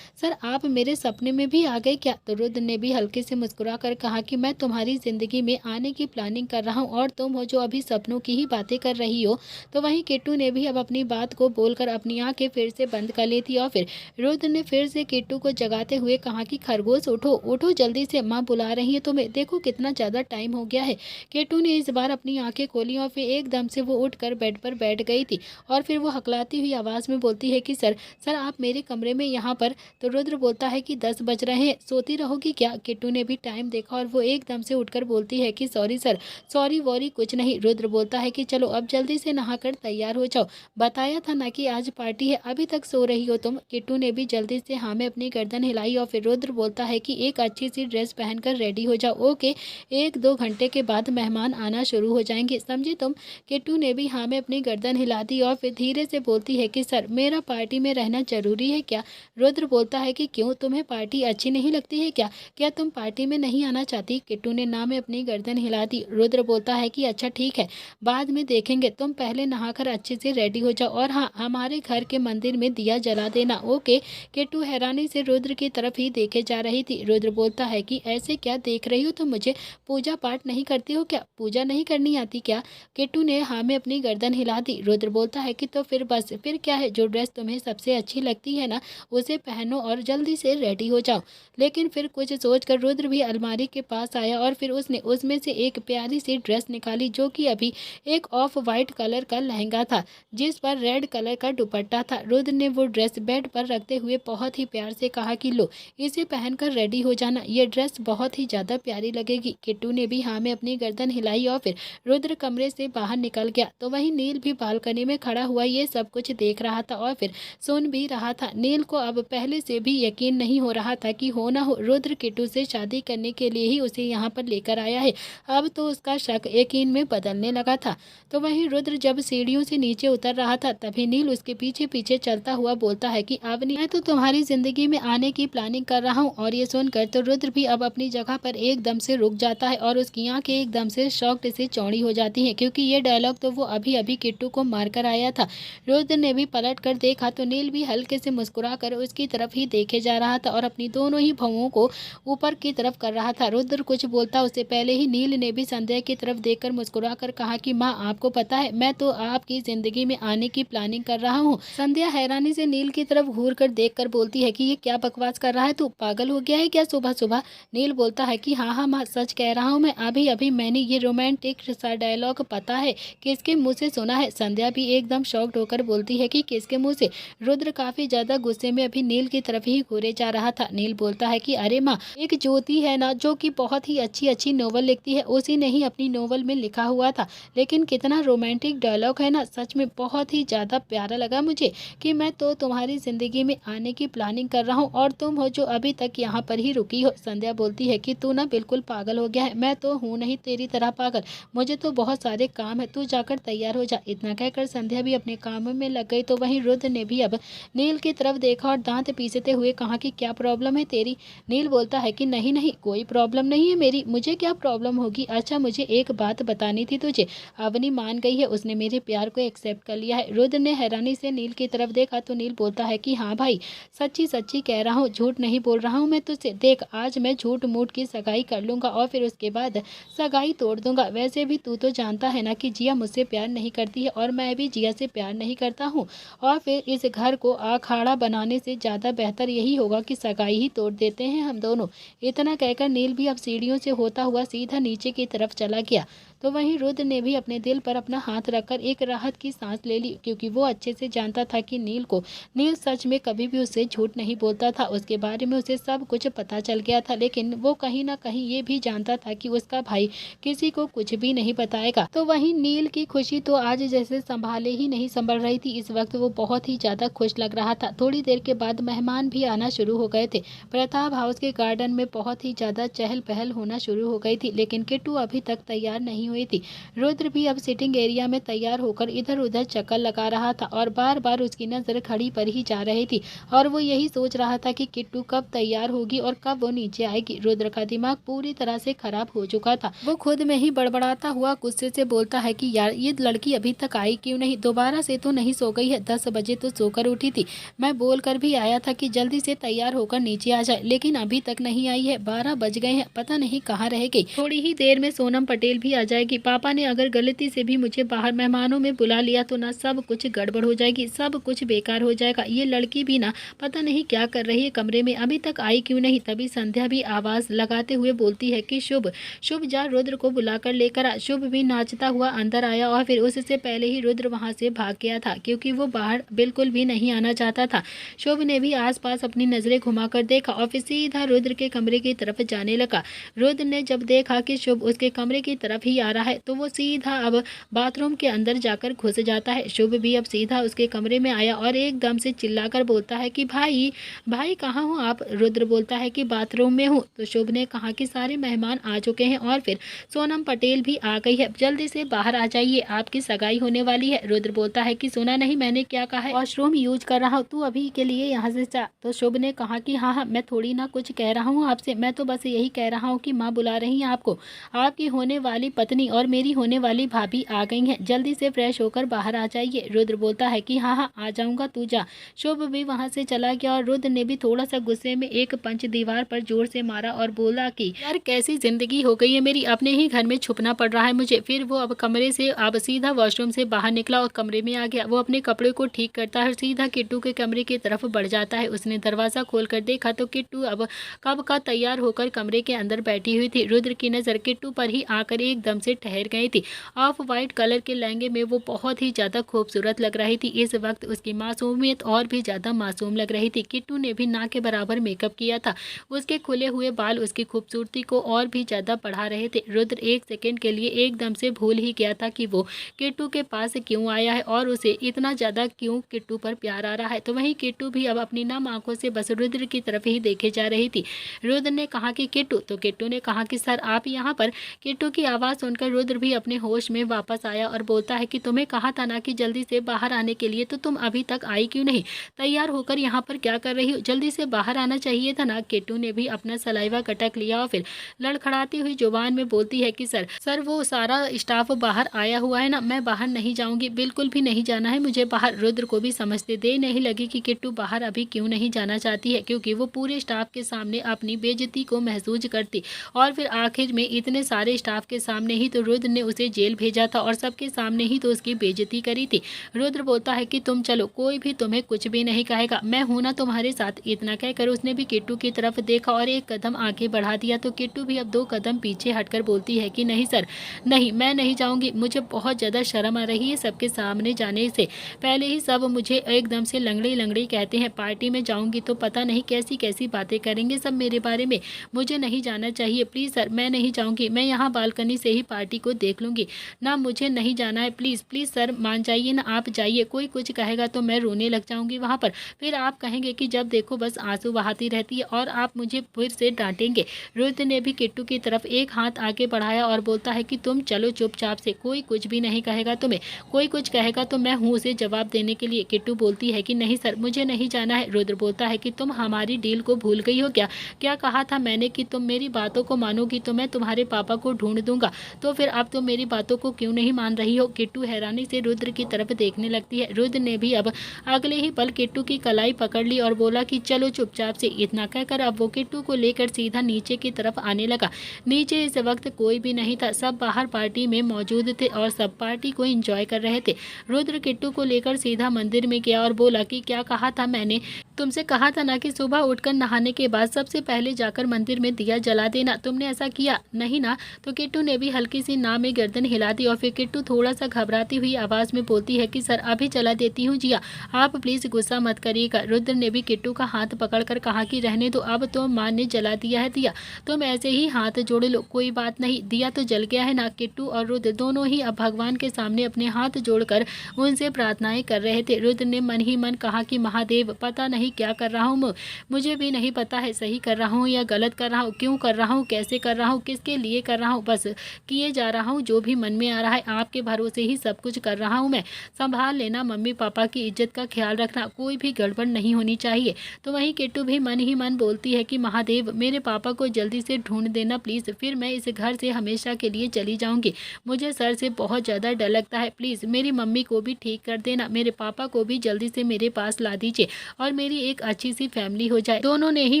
Speaker 1: आप मेरे सपने में भी आ गए क्या। तो रुद्र ने भी हल्के से मुस्कुरा कर कहा कि मैं तुम्हारी जिंदगी में आने की प्लानिंग कर रहा हूँ और तुम हो जो अभी सपनों की ही बातें कर रही हो। तो वहीं किट्टू ने भी अब अपनी बात को बोलकर अपनी आंखें फिर से बंद कर ली थी और फिर रुद्र ने फिर से किट्टू को जगाते हुए कहा कि खरगोश उठो, उठो जल्दी से, माँ बुला रही है तुम्हें, देखो कितना ज़्यादा टाइम हो गया है। किट्टू ने इस बार अपनी आंखें खोली और फिर एकदम से वो उठकर बेड पर बैठ गई थी और फिर वो हकलाती हुई आवाज़ में बोलती है कि सर आप मेरे कमरे में यहाँ पर। तो रुद्र बोलता है कि 10 बज रहे हैं, सोती रहोगी क्या। किट्टू ने भी टाइम देखा और वो एकदम से उठकर बोलती है कि सॉरी सर, सॉरी वॉरी कुछ नहीं। रुद्र बोलता है कि चलो अब जल्दी से नहाकर तैयार हो जाओ, बताया था ना कि आज पार्टी है, अभी तक सो रही हो तुम। किट्टू ने भी जल्दी से हाँ में अपनी गर्दन हिलाई और फिर रुद्र बोलता है कि एक अच्छी सी ड्रेस पहनकर रेडी हो जाओ, ओके 1-2 घंटे के बाद मेहमान आना शुरू हो जाएंगे, समझे तुम। किट्टू ने भी हाँ में अपनी गर्दन हिला दी और फिर धीरे से बोलती है कि सर मेरा पार्टी में रहना जरूरी है क्या। रुद्र बोलता है कि क्यों, तुम्हें पार्टी अच्छी नहीं लगती है क्या, क्या तुम पार्टी में नहीं आना चाहती। किट्टू ने ना में अपनी गर्दन हिला दी। रुद्र बोलता है कि अच्छा ठीक है, बाद में देखेंगे, तुम पहले नहाकर अच्छे से रेडी हो जाओ और हाँ हमारे घर के मंदिर में दिया जला देना, ओके। किट्टू हैरानी से रुद्र की तरफ ही देखे जा रही थी। रुद्र बोलता है कि ऐसे क्या देख रही हो तुम मुझे, पूजा पाठ नहीं करती हो क्या, पूजा नहीं करनी आती क्या। किट्टू ने हाँ में अपनी गर्दन हिला दी। रुद्र बोलता है कि तो फिर बस, फिर क्या है, जो ड्रेस तुम्हें सबसे अच्छी लगती है ना उसे पहनो और जल्दी से रेडी हो जाओ। लेकिन फिर कुछ सोचकर रुद्र भी अलमारी के पास आया और फिर उसने उसमें से एक प्यारी सी ड्रेस निकाली जो कि अभी एक ऑफ वाइट कलर का लहंगा था जिस पर रेड कलर का दुपट्टा था। रुद्र ने वो ड्रेस बेड पर रखते हुए बहुत ही प्यार से कहा कि लो इसे पहनकर रेडी हो जाना, ये ड्रेस बहुत ही ज़्यादा प्यारी लगेगी। किट्टू ने भी हाँ में अपनी गर्दन हिलाई और फिर रुद्र कमरे से बाहर निकल गया। तो वहीं नील भी बालकनी में खड़ा हुआ ये सब कुछ देख रहा था और फिर सुन भी रहा था। नील को अब पहले से भी यकीन नहीं हो रहा था कि हो ना हो रुद्र किट्टू से शादी करने के लिए ही उसे यहाँ पर लेकर आया है। अब तो उसका शक यकीन में बदलने लगा था। तो वहीं रुद्र जब सीढ़ियों से नीचे उतर रहा था तभी नील उसके पीछे पीछे चलता हुआ बोलता है कि अवनी मैं तो तुम्हारी जिंदगी में आने की प्लानिंग कर रहा हूँ। और ये सुनकर तो रुद्र भी अब अपनी जगह पर एकदम से रुक जाता है और उसकी आंखें एकदम से शॉक्ड से चौड़ी हो जाती हैं क्योंकि ये डायलॉग तो वो अभी अभी किट्टू को मारकर आया था। रुद्र ने भी पलट कर देखा तो नील भी हल्के से मुस्कुरा कर उसकी तरफ ही देखे जा रहा था और अपनी दोनों ही भौंहों को ऊपर की तरफ कर रहा था। रुद्र कुछ बोलता उससे पहले ही नील ने भी संध्या की तरफ देखकर मुस्कुरा कर कहा कि माँ आपको पता है मैं तो आपकी जिंदगी में आने की प्लानिंग कर रहा हूँ। संध्या हैरानी से नील की तरफ घूर कर देख कर बोलती है कि ये क्या बकवास कर रहा है, तू पागल हो गया है क्या सुबह सुबह। नील बोलता है कि हाँ हाँ माँ सच कह रहा हूँ मैं, अभी अभी मैंने ये रोमांटिक सा डायलॉग पता है किसके मुँह से सुना है। संध्या भी एकदम शॉक्ड होकर बोलती है कि किसके मुँह से। रुद्र काफी ज्यादा गुस्से में अभी नील की तरफ ही घूरे जा रहा था। नील बोलता है कि अरे माँ एक ज्योति है ना जो कि बहुत ही अच्छी अच्छी नोवेल लिखती है, उसी ने ही अपनी नोवेल में लिखा हुआ था। लेकिन कितना रोमांटिक डायलॉग है ना, सच में बहुत ही ज़्यादा प्यारा लगा मुझे कि मैं तो तुम्हारी ज़िंदगी में आने की प्लानिंग कर रहा हूँ और तुम हो जो अभी तक यहाँ पर ही रुकी हो। संध्या बोलती है कि तू ना बिल्कुल पागल हो गया है, मैं तो हूँ नहीं तेरी तरह पागल, मुझे तो बहुत सारे काम है, तू जाकर तैयार हो जा। इतना कहकर संध्या भी अपने काम में लग गई। तो वहीं रुद्र ने भी अब नील की तरफ देखा और दांत पीसते हुए कहा कि क्या प्रॉब्लम है तेरी। नील बोलता है कि नहीं नहीं कोई प्रॉब्लम नहीं है मेरी, मुझे क्या प्रॉब्लम होगी। अच्छा मुझे एक बात बतानी थी तुझे, अवनी मान गई है, उसने मेरे प्यार को एक्सेप्ट कर लिया है। रुद्र ने हैरानी से नील की तरफ देखा तो नील बोलता है कि हाँ भाई सच्ची सच्ची कह रहा हूँ, झूठ नहीं बोल रहा हूँ मैं तुझसे। देख आज मैं झूठ मूठ की सगाई कर लूँगा और फिर उसके बाद सगाई तोड़ दूंगा। वैसे भी तू तो जानता है ना कि जिया मुझसे प्यार नहीं करती है और मैं भी जिया से प्यार नहीं करता हूँ और फिर इस घर को अखाड़ा बनाने से ज़्यादा बेहतर यही होगा कि सगाई ही तोड़ देते हैं हम दोनों। इतना कहकर नील भी अब सीढ़ियों से होता हुआ सीधा नीचे की तरफ चला गया। तो वहीं रुद्र ने भी अपने दिल पर अपना हाथ रखकर एक राहत की सांस ले ली, क्योंकि वो अच्छे से जानता था कि नील सच में कभी भी उससे झूठ नहीं बोलता था। उसके बारे में उसे सब कुछ पता चल गया था, लेकिन वो कहीं ना कहीं ये भी जानता था कि उसका भाई किसी को कुछ भी नहीं बताएगा। तो वहीं नील की खुशी तो आज जैसे संभाले ही नहीं संभल रही थी। इस वक्त वो बहुत ही ज्यादा खुश लग रहा था। थोड़ी देर के बाद मेहमान भी आना शुरू हो गए थे। प्रताप हाउस के गार्डन में बहुत ही ज्यादा चहल पहल होना शुरू हो गई थी, लेकिन किट्टू अभी तक तैयार नहीं हुई थी। रुद्र भी अब सिटिंग एरिया में तैयार होकर इधर उधर चक्कर लगा रहा था और बार बार उसकी नजर घड़ी पर ही जा रही थी और वो यही सोच रहा था कि किट्टू कब तैयार होगी और कब वो नीचे आएगी। रुद्र का दिमाग पूरी तरह से खराब हो चुका था। वो खुद में ही बड़बड़ाता हुआ गुस्से से बोलता है कि यार ये लड़की अभी तक आई क्यों नहीं, दोबारा से तो नहीं सो गई है, 10 बजे तो सोकर उठी थी। मैं बोल कर भी आया था कि जल्दी से तैयार होकर नीचे आ जाए, लेकिन अभी तक नहीं आई है। 12 बज गए हैं, पता नहीं कहाँ रह गई। थोड़ी ही देर में सोनम पटेल भी आ जाएगी। पापा ने अगर गलती से भी मुझे बाहर मेहमानों में बुला लिया तो ना सब कुछ गड़बड़ हो जाएगी, सब कुछ बेकार हो जाएगा। ये लड़की भी ना पता नहीं क्या कर रही है कमरे में, अभी तक आई क्यों नहीं। तभी संध्या भी आवाज लगाते हुए बोलती है कि शुभ शुभ जा रुद्र को बुलाकर लेकर आ। शुभ भी नाचता हुआ अंदर आया और फिर उससे पहले ही रुद्र वहां से भाग गया था, क्योंकि वो बाहर बिल्कुल भी नहीं आना चाहता था। शुभ ने भी आसपास अपनी नजरें घुमाकर देखा और फिर सीधा रुद्र के कमरे की तरफ जाने लगा। रुद्र ने जब देखा कि शुभ उसके कमरे की तरफ ही आ रहा है तो वो सीधा अब बाथरूम के अंदर जाकर घुस जाता है। शुभ भी अब सीधा उसके कमरे में आया और एकदम से चिल्लाकर बोलता है कि भाई भाई कहाँ हो आप। रुद्र बोलता है कि बाथरूम में हूँ। तो शुभ ने कहा कि सारे मेहमान आ चुके हैं और फिर सोनम पटेल भी आ गई है, जल्दी से बाहर आ जाइए, आपकी सगाई होने वाली है। रुद्र बोलता है कि सुना नहीं मैंने क्या कहा है, वॉशरूम यूज कर रहा हूँ, तू अभी के लिए यहाँ से जा। तो शुभ ने कहा कि हाँ हाँ मैं थोड़ी ना कुछ कह रहा हूँ आपसे, मैं तो बस यही कह रहा हूँ कि माँ बुला रही है आपको, आपकी होने वाली पत्नी और मेरी होने वाली भाभी आ गई हैं, जल्दी से फ्रेश होकर बाहर आ जाइए। रुद्र बोलता है कि हाँ हाँ आ जाऊंगा, तू जा। शुभ भी वहां से चला गया और रुद्र ने भी थोड़ा सा गुस्से में एक पंच दीवार पर जोर से मारा और बोला कि यार कैसी जिंदगी हो गई है मेरी, अपने ही घर में छुपना पड़ रहा है मुझे। फिर वो अब कमरे से अब सीधा वॉशरूम से बाहर निकला और कमरे में आ गया। वो अपने कपड़े को ठीक करता है, सीधा किट्टू के कमरे की तरफ बढ़ जाता है। उसने दरवाजा खोलकर देखा तो किट्टू अब कब का तैयार होकर कमरे के अंदर बैठी हुई थी। रुद्र की नजर किट्टू पर ही आकर एकदम से ठहर गई थी। ऑफ वाइट कलर के लहंगे में वो बहुत ही ज्यादा खूबसूरत लग रही थी। इस वक्त उसकी मासूमियत और भी ज्यादा मासूम लग रही थी। किट्टू ने भी ना के बराबर मेकअप किया था, उसके खुले हुए बाल उसकी खूबसूरती को और भी ज्यादा बढ़ा रहे थे। रुद्र एक सेकंड के लिए एकदम से भूल ही गया था कि वो किट्टू के पास क्यों आया है और उसे इतना ज्यादा क्यों किट्टू पर प्यार आ रहा है। तो वहीं किट्टू भी अब अपनी नम आंखों से बस रुद्र की तरफ ही देखे जा रही थी। रुद्र ने कहा कि किट्टू, तो किट्टू ने कहा कि सर आप यहाँ पर। किट्टू की आवाज सुनकर रुद्र भी अपने होश में वापस आया और बोलता है कि तुम्हें कहा था ना कि जल्दी से बाहर आने के लिए, तो तुम अभी तक आई क्यों नहीं, तैयार होकर यहाँ पर क्या कर रही हो, जल्दी से बाहर आना चाहिए था ना। किट्टू ने भी अपना सलाइवा कटक लिया और फिर लड़खड़ाती हुई जुबान में बोलती है कि सर वो सारा स्टाफ बाहर आया हुआ है ना, मैं बाहर नहीं जाऊंगी, बिल्कुल भी नहीं जाना है मुझे बाहर। रुद्र को भी समझते देर नहीं लगी कि किट्टू बाहर अभी क्यों नहीं जाना चाहती है, क्योंकि वो पूरे स्टाफ के सामने अपनी बेइज्जती को महसूस करती और फिर आखिर में इतने सारे स्टाफ के सामने ही तो रुद्र ने उसे जेल भेजा था और सबके सामने ही तो उसकी बेइज्जती करी थी। रुद्र बोलता है कि तुम चलो, कोई भी तुम्हें कुछ भी नहीं कहेगा, मैं हूं ना तुम्हारे साथ। इतना कहकर उसने भी किट्टू की तरफ देखा और एक कदम आगे बढ़ा दिया। तो किट्टू भी अब 2 कदम पीछे हटकर बोलती है कि नहीं सर, नहीं मैं नहीं जाऊंगी, मुझे बहुत ज्यादा शर्म आ रही है सबके सामने जाने से। पहले ही सब मुझे एकदम से लंगड़ी लंगड़ी कहते हैं, पार्टी में जाऊंगी तो पता नहीं कैसी कैसी बातें करेंगे सब मेरे बारे में, मुझे नहीं जाना चाहिए, प्लीज सर मैं नहीं जाऊंगी, मैं यहाँ बालकनी से ही पार्टी को देख लूंगी ना, मुझे नहीं जाना है, प्लीज प्लीज सर मान जाइए ना, आप जाइए, कोई कुछ कहेगा तो मैं रोने लग जाऊंगी वहां पर, फिर आप कहेंगे कि जब देखो बस आंसू बहाती रहती है और आप मुझे फिर से डांटेंगे। रुद्र ने भी किट्टू की तरफ एक हाथ आगे बढ़ाया और बोलता है कि तुम चलो चुपचाप से, कोई कुछ भी नहीं कहेगा तुम्हें, कोई कुछ कहेगा तो मैं हूँ उसे जवाब देने के लिए। किट्टू बोलती है कि नहीं सर मुझे नहीं जाना है। रुद्र बोलता है कि तुम हमारी डील को भूल गई हो क्या, क्या कहा था मैंने कि तुम मेरी बातों को मानोगी तो मैं तुम्हारे पापा को ढूंढ दूंगा, तो फिर अब तुम मेरी बातों को क्यों नहीं मान रही हो। किट्टू हैरानी से रुद्र की तरफ देखने लगती है। रुद्र ने भी अब अगले ही पल किट्टू की कलाई पकड़ ली और बोला कि चलो चुपचाप से। इतना कहकर अब वो किट्टू को लेकर सीधा नीचे की तरफ आने लगा। नीचे इस वक्त कोई भी नहीं था, सब बाहर पार्टी में मौजूद थे और सब पार्टी को एंजॉय कर रहे थे। रुद्र किट्टू को लेकर सीधा मंदिर में गया और बोला कि क्या कहा था मैंने, तुमसे कहा था ना कि सुबह उठकर नहाने के बाद सबसे पहले जाकर मंदिर में दिया जला देना, तुमने ऐसा किया नहीं ना। तो किट्टू ने भी हल्की हल्की सी ना में गर्दन हिला दी और फिर किट्टू थोड़ा सा घबराती हुई आवाज़ में बोलती है कि सर अभी चला देती हूँ जिया, आप प्लीज़ गुस्सा मत करिएगा। रुद्र ने भी किट्टू का हाथ पकड़कर कहा कि रहने दो, अब तो माँ ने जला दिया है दिया, तुम ऐसे ही हाथ जोड़ लो, कोई बात नहीं, दिया तो जल गया है ना। किट्टू और रुद्र दोनों ही अब भगवान के सामने अपने हाथ जोड़कर उनसे प्रार्थनाएं कर रहे थे। रुद्र ने मन ही मन कहा कि महादेव पता नहीं क्या कर रहा हूँ, मुझे भी नहीं पता है सही कर रहा हूँ या गलत कर रहा हूँ, क्यों कर रहा हूँ, कैसे कर रहा हूँ, किसके लिए कर रहा हूँ, बस किए जा रहा हूँ जो भी मन में आ रहा है, आपके भरोसे ही सब कुछ कर रहा हूँ मैं। संभाल लेना, मम्मी पापा की इज्जत का ख्याल रखना, कोई भी गड़बड़ नहीं होनी चाहिए। तो वहीं किट्टू भी मन ही मन बोलती है कि महादेव मेरे पापा को जल्दी से ढूंढ देना प्लीज़, फिर मैं इस घर से हमेशा के लिए चली जाऊंगी। मुझे सर से बहुत ज़्यादा डर लगता है, प्लीज़ मेरी मम्मी को भी ठीक कर देना, मेरे पापा को भी जल्दी से मेरे पास ला दीजिए और मेरी एक अच्छी सी फैमिली हो जाए। दोनों ने ही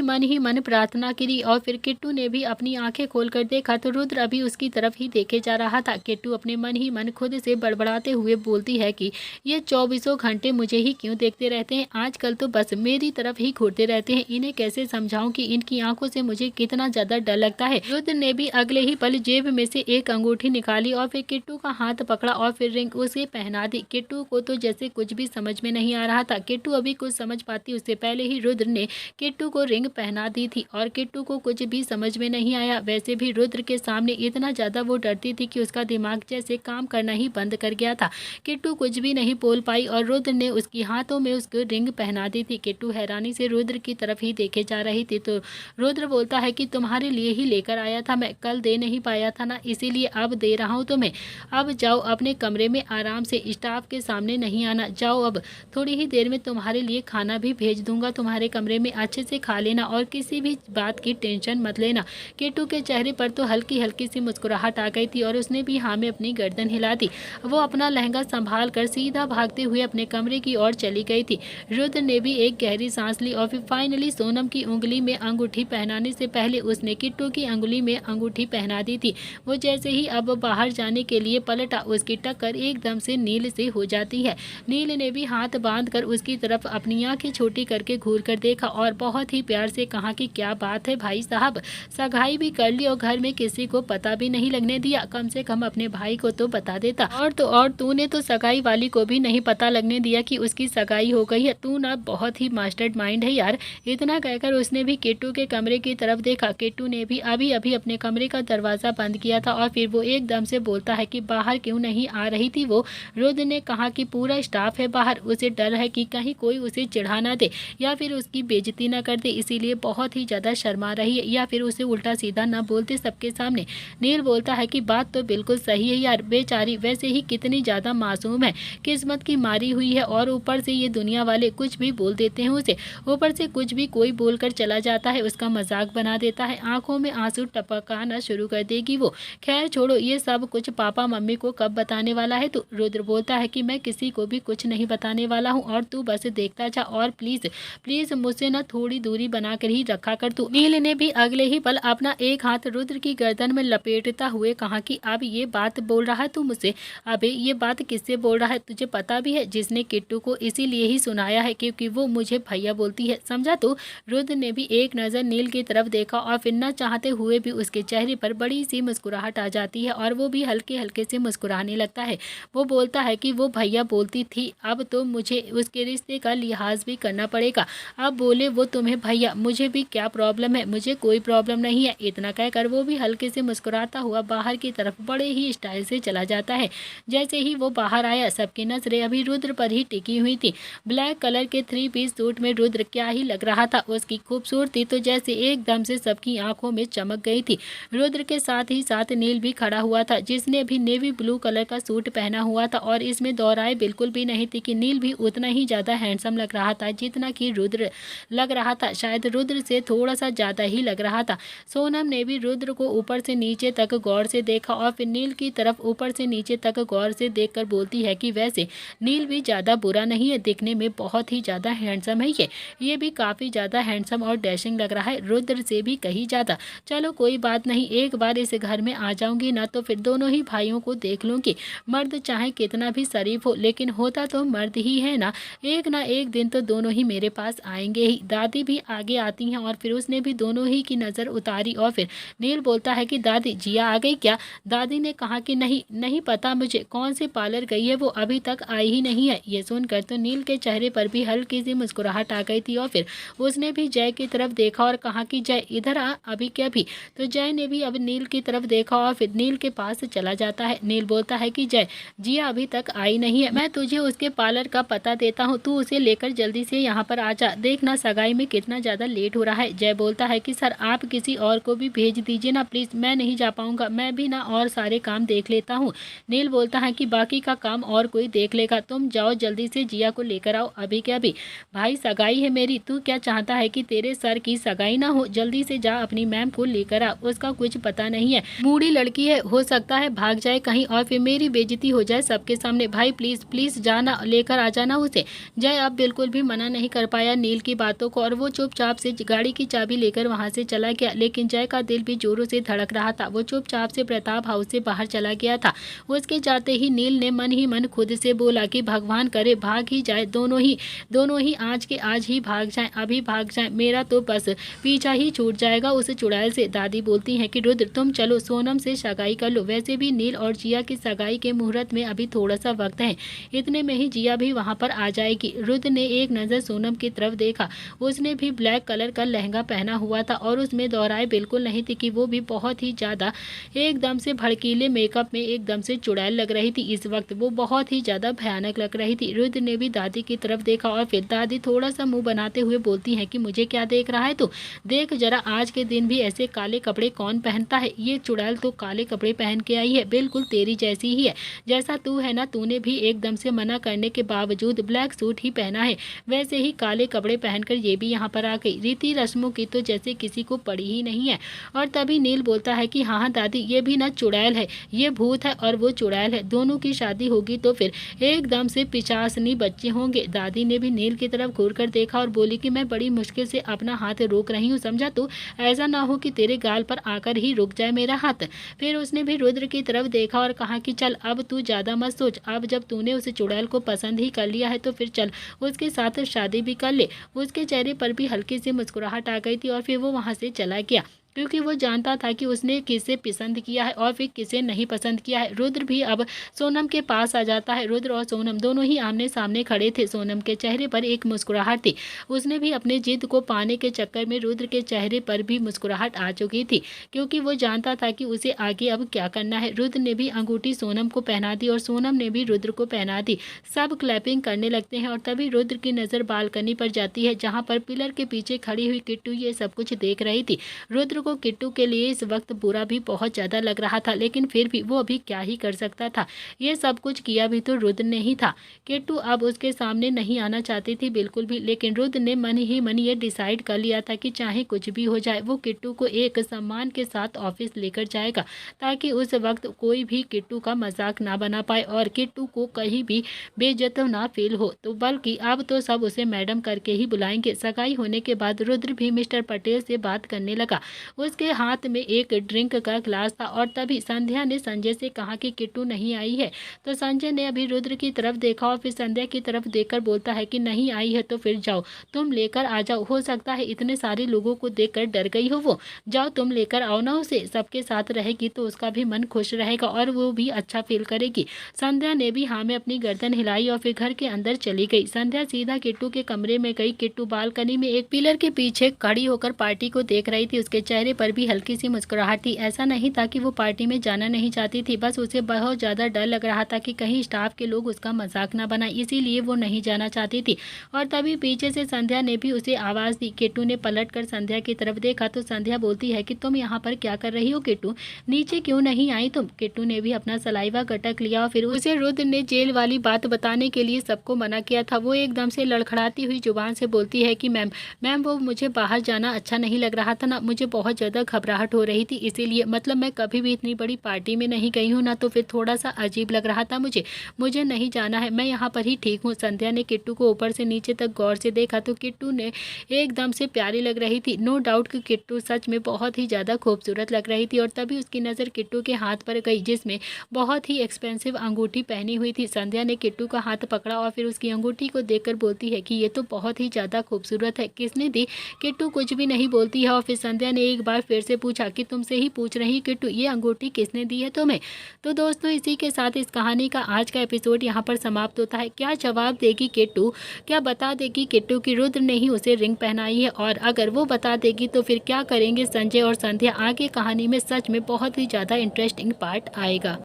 Speaker 1: मन प्रार्थना करी और फिर किट्टू ने भी अपनी आंखें खोलकर देखा तो रुद्र अभी उसकी तरफ ही देखे जा रहा था। किट्टू अपने मन ही मन खुद से बड़बड़ाते हुए बोलती है कि ये 24 घंटे मुझे ही क्यों देखते रहते हैं, आजकल तो बस मेरी तरफ ही घूरते रहते हैं, इन्हें कैसे समझाऊं कि इनकी आंखों से मुझे कितना ज्यादा डर लगता है। रुद्र ने भी अगले ही पल जेब में से एक अंगूठी निकाली और फिर किट्टू का हाथ पकड़ा और फिर रिंग उसे पहना दी। किट्टू को तो जैसे कुछ भी समझ में नहीं आ रहा था। किट्टू अभी कुछ समझ पाती उससे पहले ही रुद्र ने किट्टू को रिंग पहना दी थी और किट्टू को कुछ भी समझ में नहीं आया। वैसे भी रुद्र के सामने इतना ज्यादा वो डरती थी कि उसका दिमाग जैसे काम करना ही बंद कर गया था। किट्टू कुछ भी नहीं बोल पाई और रुद्र ने उसकी हाथों में उसको रिंग पहना दी थी। किट्टू हैरानी से रुद्र की तरफ ही देखे जा रही थी तो रुद्र बोलता है कि तुम्हारे लिए ही लेकर आया था मैं, कल दे नहीं पाया था ना, इसीलिए अब दे रहा हूँ तुम्हें। अब जाओ अपने कमरे में आराम से, स्टाफ के सामने नहीं आना, जाओ अब थोड़ी ही देर में तुम्हारे लिए खाना भी भेज दूंगा तुम्हारे कमरे में, अच्छे से खा लेना और किसी भी बात की टेंशन मत लेना। किट्टू के चेहरे पर तो हल्की हल्की सी मुस्कुराहट आ गई थी और उसने भी हाँ में अपनी गर्दन हिला दी। वो अपना लहंगा संभाल कर सीधा भागते हुए अपने कमरे की ओर चली गई थी। रुद्र ने भी एक गहरी सांस ली और फिर फाइनली सोनम की उंगली में अंगूठी पहनाने से पहले उसने किट्टू की अंगुली में अंगूठी पहना दी थी। वो जैसे ही अब बाहर जाने के लिए पलटा उसकी टक्कर एकदम से नील से हो जाती है। नील ने भी हाथ बांधकर उसकी तरफ अपनी आंखें छोटी करके घूर कर देखा और बहुत ही प्यार से कहा कि क्या बात है भाई साहब, सगाई भी कर ली और घर में किसी को पता भी नहीं लगने दिया, कम से कम अपने भाई को तो बता देता। और तूने तो सगाई वाली को भी नहीं पता लगने दिया कि उसकी सगाई हो गई है, तू ना बहुत ही मास्टर माइंड है यार। इतना कहकर उसने भी किट्टू के कमरे की तरफ देखा। किट्टू ने भी अभी अभी अपने कमरे का दरवाजा बंद किया था और फिर वो एकदम से बोलता है कि बाहर क्यों नहीं आ रही थी वो। रुद्र ने कहा कि पूरा स्टाफ है बाहर, उसे डर है कि कहीं कोई उसे चिढ़ा ना दे या फिर उसकी बेइज्जती ना कर दे, इसीलिए बहुत ही ज्यादा शर्मा रही है या फिर उसे उल्टा सीधा ना बोलते सबके सामने। नील बोलता है कि बात तो बिल्कुल सही है यार, बेचारी वैसे ही कितनी ज्यादा मासूम है, किस्मत की मारी हुई है और ऊपर से ये दुनिया वाले कुछ भी बोल देते हैं उसे, ऊपर से कुछ भी कोई बोलकर चला जाता है, उसका मजाक बना देता है, आंखों में आंसू टपकाना शुरू कर देगी वो। खैर छोड़ो ये सब कुछ पापा मम्मी को कब बताने वाला है तू। रुद्र बोलता है कि मैं किसी को भी कुछ नहीं बताने वाला हूँ और तू बस देखता जा और प्लीज प्लीज मुझसे ना थोड़ी दूरी बनाकर ही रखा कर तू। नील ने भी अगले ही पल अपना एक हाथ रुद्र की गर्दन में लपेटता हुए कहा कि अब ये बात बोल रहा है तू मुझसे, अबे ये बात किससे बोल रहा है, तुझे पता भी है जिसने किट्टू को इसीलिए ही सुनाया है क्योंकि वो मुझे भैया बोलती है, समझा तू। रुद्र ने भी एक नज़र नील की तरफ देखा और फिर न चाहते हुए भी उसके चेहरे पर बड़ी सी मुस्कुराहट आ जाती है और वो भी हल्के हल्के से मुस्कुराने लगता है। वो बोलता है कि वो भैया बोलती थी, अब तो मुझे उसके रिश्ते का लिहाज भी करना पड़ेगा, अब बोले वो तुम्हें भैया, मुझे भी क्या प्रॉब्लम है, मुझे कोई प्रॉब्लम नहीं है। इतना कहकर वो भी हल्के से मुस्कुराता हुआ बाहर की तरफ बड़े ही स्टाइल से चला जाता है। जैसे ही वो बाहर आया सबकी नजरें अभी रुद्र पर ही टिकी हुई थी। ब्लैक कलर के 3 पीस सूट में रुद्र क्या ही लग रहा था, उसकी खूबसूरती तो जैसे एकदम से सबकी आंखों में चमक गई थी। रुद्र के साथ ही साथ नील भी खड़ा हुआ था जिसने भी नेवी ब्लू कलर का सूट पहना हुआ था और इसमें दोहराए बिल्कुल भी नहीं थी कि नील भी उतना ही ज्यादा हैंडसम लग रहा था जितना कि रुद्र लग रहा था, शायद रुद्र से थोड़ा सा ज्यादा ही लग रहा था। सोनम ने भी रुद्र को ऊपर से नीचे तक गौर से देखा और फिर नील की तरफ ऊपर से नीचे तक गौर से देखकर बोलती है कि वैसे नील भी ज्यादा बुरा नहीं है, दिखने में बहुत ही ज्यादा हैंडसम है ये भी काफी ज्यादा हैंडसम और डैशिंग लग रहा है, रुद्र से भी कहीं ज्यादा। चलो कोई बात नहीं, एक बार इस घर में आ जाऊंगी ना तो फिर दोनों ही भाइयों को देख लूंगी। मर्द चाहे कितना भी शरीफ हो लेकिन होता तो मर्द ही है ना, एक दिन तो दोनों ही मेरे पास आएंगे ही। दादी भी आगे आती हैं और फिर उसने भी दोनों ही की नजर उतारी और फिर नील बोलता है कि दादी जिया आ गई क्या? दादी ने कहा कि नहीं नहीं पता मुझे, कौन से पार्लर गई है, वो अभी तक आई ही नहीं है। ये सुनकर तो नील के चेहरे पर भी हल्की सी मुस्कुराहट आ गई थी और फिर उसने भी जय की तरफ देखा और कहा कि जय इधर आ, अभी क्या भी। तो जय ने भी अब नील की तरफ देखा और फिर नील के पास चला जाता है। नील बोलता है कि जय, जिया अभी तक आई नहीं है, मैं तुझे उसके पार्लर का पता देता हूँ, तू उसे लेकर जल्दी से यहाँ पर आ जा, देखना सगाई में कितना ज़्यादा लेट हो रहा है। जय बोलता है कि सर आप किसी और को भी भेज दीजिए ना प्लीज़, मैं नहीं जा पाऊँगा, मैं भी ना और सारे काम देख लेता हूँ। नील बोलता है कि बाकी का काम और कोई देख लेगा, तुम जाओ जल्दी से जिया को लेकर आओ अभी क्या भी। भाई सगाई है मेरी, तू क्या चाहता है कि तेरे सर की सगाई ना हो? जल्दी से जा अपनी मैम को लेकर आ, उसका कुछ पता नहीं है, मूडी लड़की है, हो सकता है भाग जाए कहीं और फिर मेरी बेइज्जती हो जाए सबके सामने। भाई प्लीज़ प्लीज़ जाना, लेकर आ जाना उसे। जय अब बिल्कुल भी मना नहीं कर पाया नील की बातों को और वो चुपचाप से गाड़ी की चाबी लेकर वहाँ से चला गया। लेकिन जय का दिल भी जोरों से धड़क रहा था। वो चुपचाप से प्रताप हाउस से बाहर चला गया था। उसके जाते ही नील ने मन ही मन खुद से बोला कि भगवान करे भाग ही जाए, दोनों ही आज के आज ही भाग जाएं, अभी भाग जाएं, मेरा तो बस पीछा ही छूट जाएगा उस चुड़ैल से। दादी बोलती हैं कि रुद्र तुम चलो सोनम से सगाई कर लो, वैसे भी नील और जिया की सगाई के मुहूर्त में अभी थोड़ा सा वक्त है, इतने में ही जिया भी वहाँ पर आ जाएगी। रुद्र ने एक नज़र सोनम की तरफ देखा, उसने भी ब्लैक कलर का लहंगा पहना हुआ था और उसमें दोहराए बिल्कुल नहीं थी कि वो भी बहुत ही ज़्यादा एकदम से भड़कीले मेकअप में एकदम से चुड़ैल लग रही थी। इस वक्त वो बहुत ही ज़्यादा भयानक लग रही थी। रुद्र ने भी दादी की तरफ देखा और फिर दादी थोड़ा सा मुंह बनाते हुए बोलती हैं कि मुझे क्या देख रहा है तू, देख जरा आज के दिन भी ऐसे काले कपड़े कौन पहनता है, ये चुड़ैल तो काले कपड़े पहन के आई है, बिल्कुल तेरी जैसी ही है, जैसा तू है ना, तूने भी एकदम से मना करने के बावजूद ब्लैक सूट ही पहना है, वैसे ही काले कपड़े पहनकर ये भी यहाँ पर आ गई, रीति रस्मों की तो जैसे किसी को पड़ी ही नहीं है। और तभी नील बोलता है कि हाँ दादी ये भी ना चुड़ैल है, ये भूत है और वो चुड़ैल है, दोनों की शादी होगी तो फिर एकदम से पिचासनी बच्चे होंगे। दादी ने भी नील की तरफ घूर कर देखा और बोली कि मैं बड़ी मुश्किल से अपना हाथ रोक रही हूँ, समझा तू, ऐसा ना हो कि तेरे गाल पर आकर ही रुक जाए मेरा हाथ। फिर उसने भी रुद्र की तरफ देखा और कहा कि चल अब तू ज़्यादा मत सोच, अब जब तूने उस चुड़ैल को पसंद ही कर लिया है तो फिर चल उसके साथ शादी भी कर ले। उसके चेहरे पर भी हल्की सी मुस्कुराहट आ गई थी और फिर वो वहाँ से चला गया, क्योंकि वो जानता था कि उसने किसे पसंद किया है और फिर किसे नहीं पसंद किया है। रुद्र भी अब सोनम के पास आ जाता है। रुद्र और सोनम दोनों ही आमने सामने खड़े थे। सोनम के चेहरे पर एक मुस्कुराहट थी, उसने भी अपने जिद को पाने के चक्कर में रुद्र के चेहरे पर भी मुस्कुराहट आ चुकी थी, क्योंकि वो जानता था कि उसे आगे अब क्या करना है। रुद्र ने भी अंगूठी सोनम को पहना दी और सोनम ने भी रुद्र को पहना दी। सब क्लैपिंग करने लगते हैं और तभी रुद्र की नज़र बालकनी पर जाती है, जहाँ पर पिलर के पीछे खड़ी हुई किट्टू ये सब कुछ देख रही थी। रुद्र को किट्टू के लिए इस वक्त बुरा भी बहुत ज़्यादा लग रहा था, लेकिन फिर भी वो अभी क्या ही कर सकता था, ये सब कुछ किया भी तो रुद्र ने ही था। किट्टू अब उसके सामने नहीं आना चाहती थी बिल्कुल भी, लेकिन रुद्र ने मन ही मन ये डिसाइड कर लिया था कि चाहे कुछ भी हो जाए वो किट्टू को एक सम्मान के साथ ऑफिस लेकर जाएगा, ताकि उस वक्त कोई भी किट्टू का मजाक ना बना पाए और किट्टू को कहीं भी बेइज्जत ना फील हो। तो बल्कि अब तो सब उसे मैडम करके ही बुलाएंगे। सगाई होने के बाद रुद्र भी मिस्टर पटेल से बात करने लगा। उसके हाथ में एक ड्रिंक का ग्लास था और तभी संध्या ने संजय से कहा कि किट्टू नहीं आई है। तो संजय ने अभी रुद्र की तरफ देखा और फिर संध्या की तरफ देखकर बोलता है कि नहीं आई है तो फिर जाओ तुम लेकर आ जाओ, हो सकता है इतने सारे लोगों को देखकर डर गई हो वो, जाओ तुम लेकर आओ ना उसे, सबके साथ रहेगी तो उसका भी मन खुश रहेगा और वो भी अच्छा फील करेगी। संध्या ने भी हाँ में अपनी गर्दन हिलाई और फिर घर के अंदर चली गई। संध्या सीधा किट्टू के कमरे में गई। किट्टू बालकनी में एक पिलर के पीछे खड़ी होकर पार्टी को देख रही थी। उसके चेहरे पर भी हल्की सी मुस्कुराहट थी। ऐसा नहीं था कि वो पार्टी में जाना नहीं चाहती थी, बस उसे बहुत ज़्यादा डर लग रहा था कि कहीं स्टाफ के लोग उसका मजाक ना बनाए, इसीलिए वो नहीं जाना चाहती थी। और तभी पीछे से संध्या ने भी उसे आवाज़ दी। किट्टू ने पलट कर संध्या की तरफ देखा तो संध्या बोलती है कि तुम यहाँ पर क्या कर रही हो किट्टू, नीचे क्यों नहीं आई तुम। किट्टू ने भी अपना सलाइवा गटक लिया और फिर उसे रुद्र ने जेल वाली बात बताने के लिए सबको मना किया था। वो एकदम से लड़खड़ाती हुई जुबान से बोलती है कि मैम वो मुझे बाहर जाना अच्छा नहीं लग रहा था ना, मुझे बहुत ज़्यादा घबराहट हो रही थी, इसीलिए मतलब मैं कभी भी इतनी बड़ी पार्टी में नहीं गई हूँ ना, तो फिर थोड़ा सा अजीब लग रहा था मुझे नहीं जाना है, मैं यहाँ पर ही ठीक हूँ। संध्या ने किट्टू को ऊपर से नीचे तक गौर से देखा तो किट्टू ने एकदम से प्यारी लग रही थी। नो डाउट कि किट्टू सच में बहुत ही ज़्यादा खूबसूरत लग रही थी। और तभी उसकी नज़र किट्टू के हाथ पर गई जिसमें बहुत ही एक्सपेंसिव अंगूठी पहनी हुई थी। संध्या ने किट्टू का हाथ पकड़ा और फिर उसकी अंगूठी को देखकर बोलती है कि ये तो बहुत ही ज़्यादा खूबसूरत है, किसने दी। किट्टू कुछ भी नहीं बोलती है और फिर संध्या ने एक बार फिर से पूछा कि तुमसे ही पूछ रही किट्टू, ये अंगूठी किसने दी है तुम्हें। तो दोस्तों इसी के साथ इस कहानी का आज का एपिसोड यहाँ पर समाप्त होता है। क्या जवाब देगी किट्टू, क्या बता देगी किट्टू की रुद्र ने ही उसे रिंग पहनाई है, और अगर वो बता देगी तो फिर क्या करेंगे संजय और संध्या। आगे कहानी में सच में बहुत ही ज़्यादा इंटरेस्टिंग पार्ट आएगा।